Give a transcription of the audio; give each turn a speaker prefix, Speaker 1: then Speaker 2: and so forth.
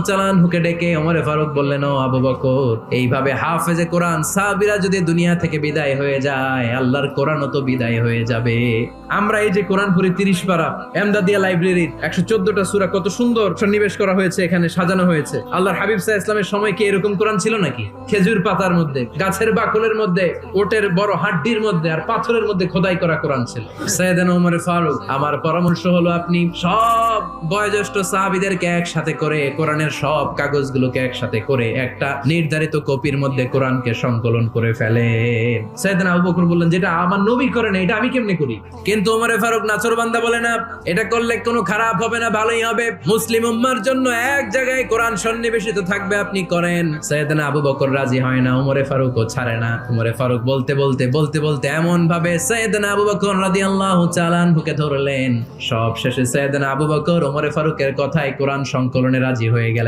Speaker 1: তাআলা আনহুকে ডেকে ওমরে ফারুক বললেন, ও আবু বকর, এইভাবে হাফেজে কোরআন সাহাবীরা যদি দুনিয়া থেকে বিদায় হয়ে যায়, আল্লাহর কোরআনও তো বিদায় হয়ে যাবে। আমরা এই যে কোরআন পড়ি 30 পারা, এমদাদিয়া লাইব্রেরির 114টা সূরা, কত সুন্দর সন্নিবেশ করা হয়েছে, এখানে সাজানো হয়েছে। আল্লাহর হাবিব সাল্লাল্লাহু আলাইহি ওয়াসাল্লামের সময় কি এরকম কোরআন ছিল নাকি? খেজুর পাতার মধ্যে, গাছের বাকলের মধ্যে, ওটের বড় হাড্ডির মধ্যে আর পাথরের মধ্যে খোদাই করা কোরআন ছিল। সাইয়েদনা ওমর ফারুক, আমার পরামর্শ হলো আপনি সব বয়োজ্যেষ্ঠ সাহাবীদেরকে একসাথে করে কোরআনের সব কাগজগুলোকে একসাথে করে একটা নির্ধারিত কপির মধ্যে কোরআনকে সংকলন করে ফেলে। সাইয়েদনা আবু বকর বললেন, যেটা আমার নবী করে না, এটা আমি কেমনে করি? কিন্তু ওমর ফারুক নাছোড়বান্দা বলে না, এটা করলে কোনো খারাপ হবে না, ভালোই হবে। মুসলিম উম্মার জন্য এক জায়গায় কোরআন সন্নিবেশিত থাকবে, আপনি করেন। সাইয়েদনা আবু বকর রাজি হয় না, ওমর ফারুকও ছাড়ে না। ওমর ফারুক বলতে বলতে এমন ভাবে সাইয়েদনা আবু বকর রাদিয়াল্লাহু তাআলা আনহুকে ধরলেন, সব শেষে সাইয়েদনা আবু বকর ওমর ফারুকের কথায় কোরআন সংকলনে রাজি হয়ে গেলেন।